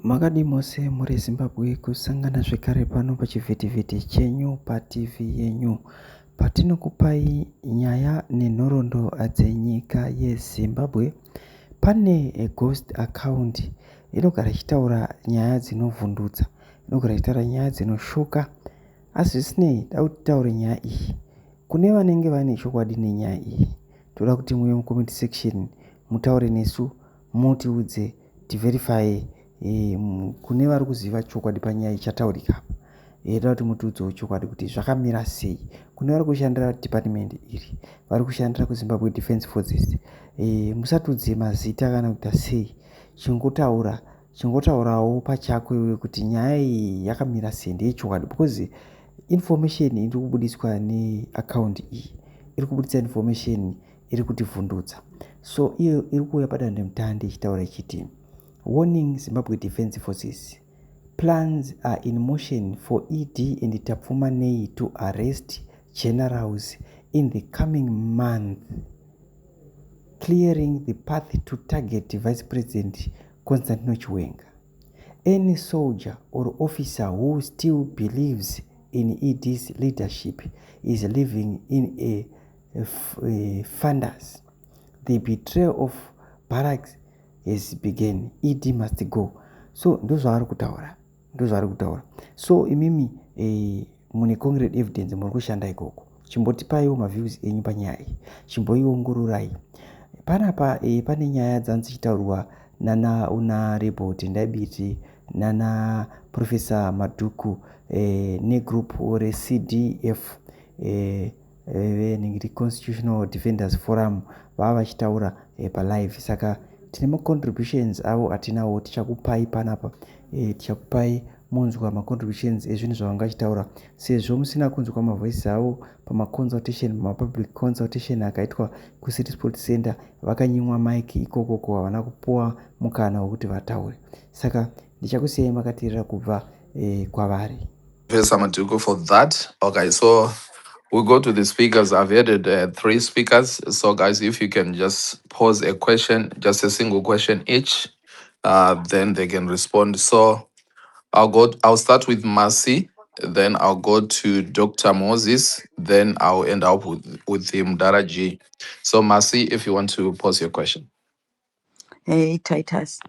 Makadi mose muri Zimbabwe kusangana zvekare pano pachivhitivhiti chenyu paTV yenyu patinokupai nyaya nenhoroondo dzenyika yeZimbabwe. Pane ghost account inogara ichitaura nyaya dzinovhundutsa, inogara ichitaura nyaya dzinoshuka, asi zvisinei da kuti taure nyaya iyi kune vanenge vane chokwadi nenyaya iyi. Toda kuti muye mucomment section mutaure nesu, mutiudze tiverify kune vari kuziva chokwadi panyaya ichataurika. Toda kuti mutiudzewo chokwadi kuti zvakamira sei kune vari kushandira department iri, vari kushandira kuZimbabwe Defense Forces. Musatudze mazita kana kuita sei, chingotaurawo pachako iwe kuti nyaya iyi yakamira sei ndeyechokwadi, because information iri kubudiswa neaccount iyi iri kubudisa information iri kutivhundutsa. So iyo iri kuuya padandemutande ichitaura ichiti warning Zimbabwe Defense Forces, plans are in motion for ED and Tapfuma Nei to arrest generals in the coming month, clearing the path to target Vice President Constantino Chiwenga. Any soldier or officer who still believes in ED's leadership is living in a fundus. The betrayal of barracks has begun. ED must go. So ndo zvaari kutaura. So imimi mune concrete evidence muri kushanda ikoko, chimbotipaiwo maviews enyu panyaya iyi, chimboiongororai. Panapa pane nyaya dzanzichitaurwa nana Honorable Ndabiti nana Professor Madhuku negroup reCDF venenge Constitutional Defenders Forum vava vachitaura palive. Saka tine macontributions avo atinawo, tichakupai panapa, tichakupai munzwa macontributions ezvinhu zvavanga vachitaura. Sezvo musina kunzwa mavoices avo pamaconsultation, mapublic consultation akaitwa kuCity Sports Center, vakanyimwa mic ikokoko, havana kupuwa mukana wekuti vataure. Saka ndichakusiyai makateerera kubva kwavari. Professor Maduko for that. Okay, so we'll go to the speakers. I've added 3 speakers. So guys, if you can just pose a question, just a single question each, then they can respond. So I'll start with Mercy, then I'll go to Dr. Moses, then I'll end up with him, Daraji. So Mercy, if you want to pose your question. Hey, Titus.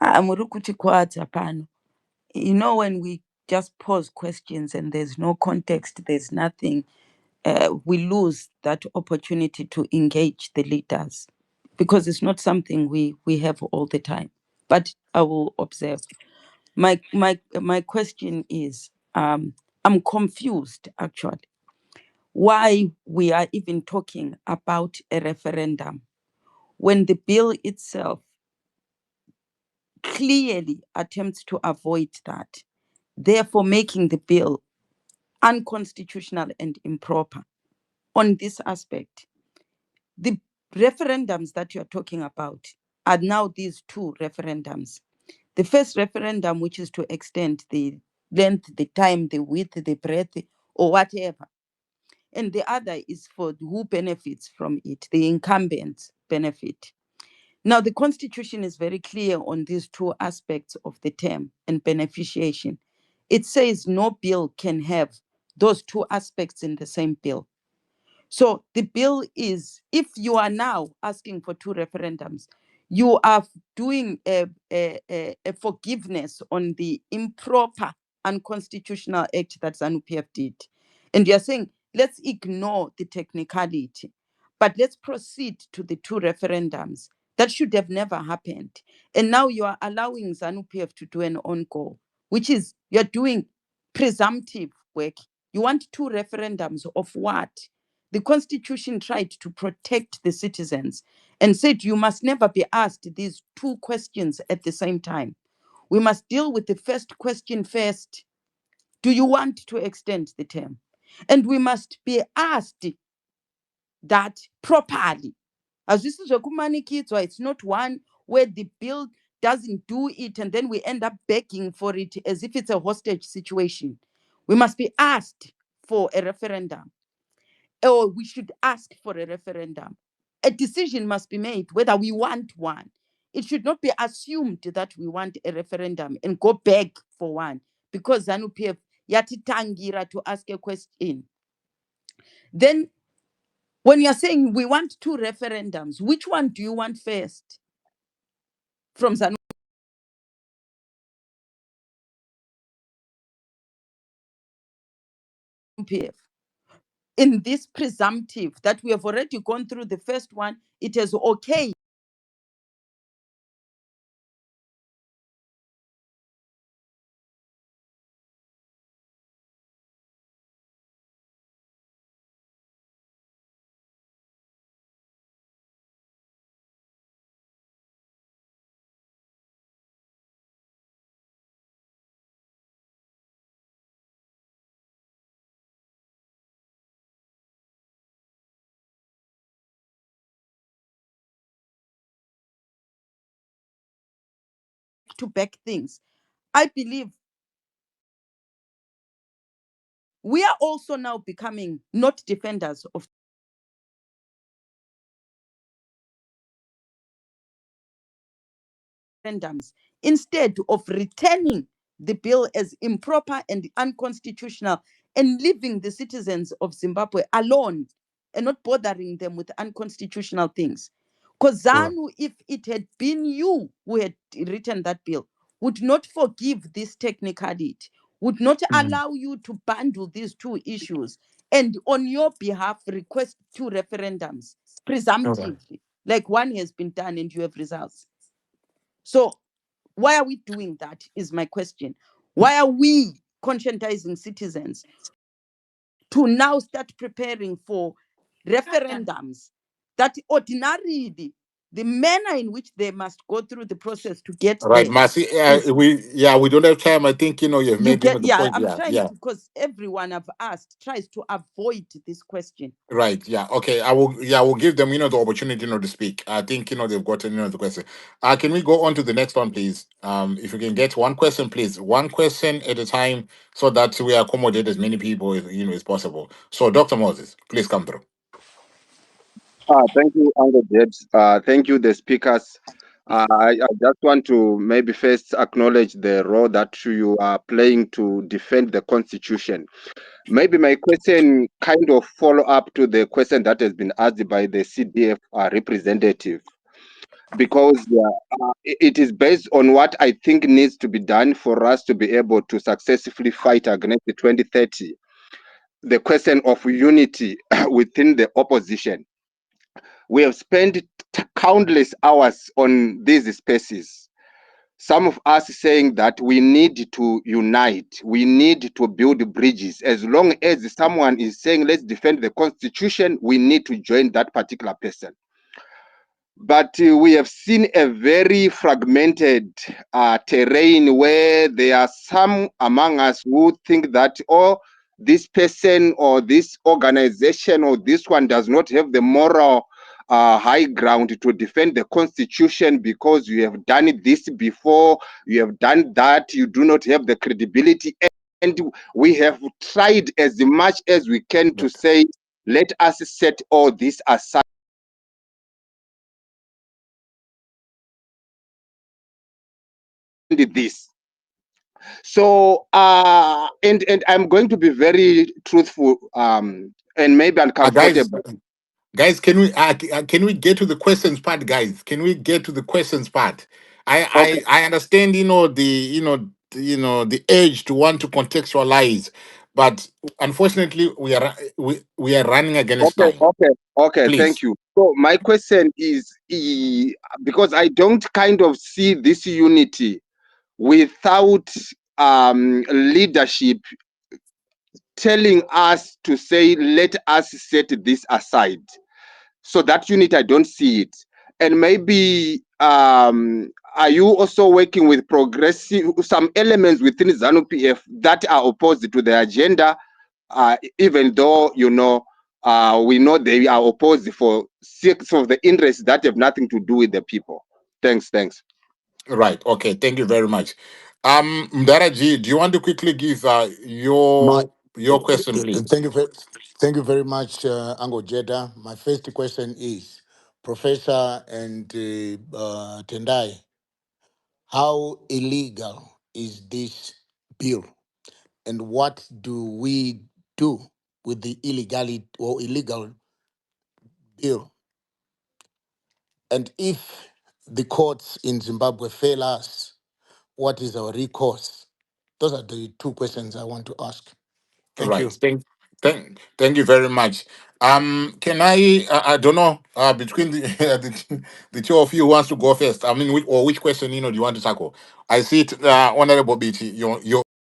Muri kutikwadza pano. You know, when we just pose questions and there's no context, there's nothing, we lose that opportunity to engage the leaders because it's not something we have all the time. But I will observe. My question is, I'm confused actually why we are even talking about a referendum when the bill itself clearly attempts to avoid that, therefore making the bill unconstitutional and improper. On this aspect, the referendums that you're talking about are now these 2 referendums. The first referendum, which is to extend the length, the time, the width, the breadth, or whatever. And the other is for who benefits from it, the incumbents benefit. Now, the Constitution is very clear on these 2 aspects of the term and beneficiation. It says no bill can have those 2 aspects in the same bill. So the bill is, if you are now asking for 2 referendums, you are doing a forgiveness on the improper unconstitutional act that ZANU-PF did. And you're saying, let's ignore the technicality, but let's proceed to the 2 referendums. That should have never happened. And now you are allowing ZANU-PF to do an on-go, which is you're doing presumptive work. You want 2 referendums of what? The Constitution tried to protect the citizens and said you must never be asked these 2 questions at the same time. We must deal with the first question first. Do you want to extend the term? And we must be asked that properly. As this is it's not one where the bill doesn't do it and then we end up begging for it as if it's a hostage situation. We must be asked for a referendum, or we should ask for a referendum. A decision must be made whether we want one. it should not be assumed that we want a referendum and go back for one because ZANU-PF yatitangira to ask a question. Then when you're saying we want 2 referendums, which one do you want first from ZANU-PF? In this presumptive that we have already gone through the first one, it is okay to back things. I believe we are also now becoming not defenders of referendums, instead of returning the bill as improper and unconstitutional and leaving the citizens of Zimbabwe alone and not bothering them with unconstitutional things. Because ZANU, if it had been you who had written that bill, would not forgive this technicality, would not allow you to bundle these 2 issues, and on your behalf request 2 referendums, presumptively, like one has been done and you have results. So why are we doing that is my question. Why are we conscientizing citizens to now start preparing for referendums that ordinarily the manner in which they must go through the process to get Right, there Marcy. is We don't have time. I think you've you made get, the yeah, point. I'm Yeah, trying yeah. to, because everyone I've asked tries to avoid this question. Right. Yeah. Okay. I will. Yeah. We'll give them, the opportunity, to speak. I think, they've gotten, the question. Can we go on to the next one, please? If you can get one question, please, one question at a time, so that we accommodate as many people as, as possible. So, Dr. Moses, please come through. Thank you, Uncle Jed. Thank you, the speakers. I just want to maybe first acknowledge the role that you are playing to defend the Constitution. Maybe my question kind of follow up to the question that has been asked by the CDF representative, because it is based on what I think needs to be done for us to be able to successfully fight against the 2030. The question of unity within the opposition. We have spent countless hours on these spaces. Some of us saying that we need to unite, we need to build bridges. As long as someone is saying, let's defend the Constitution, we need to join that particular person. But we have seen a very fragmented terrain where there are some among us who think that, oh, this person or this organization or this one does not have the moral high ground to defend the Constitution because you have done this before, you have done that, you do not have the credibility. And we have tried as much as we can to say, let us set all this aside. This. So and I'm going to be very truthful and maybe uncomfortable. Guys, can we get to the questions part, guys? Can we get to the questions part? Okay, I understand, the urge to want to contextualize, but unfortunately we are running against time. okay. Thank Please. you. So my question is, because I don't kind of see this unity without leadership telling us to say, let us set this aside. So that unit, I don't see it. And maybe are you also working with progressive, some elements within ZANU-PF that are opposed to the agenda, even though we know they are opposed for sake of the interests that have nothing to do with the people. Thanks. Right. Okay. Thank you very much. Mdaraji, do you want to quickly give My your question, please? thank you very much, Ango Jeda. My first question is, Professor and Tendai, how illegal is this bill, and what do we do with the illegality or illegal bill? And if the courts in Zimbabwe fail us, what is our recourse? Those are the two questions I want to ask. Thank Right. you. Thank you very much. Can I don't know, between the, the two of you who wants to go first. I mean, which question, do you want to tackle? I see it, Honorable BT,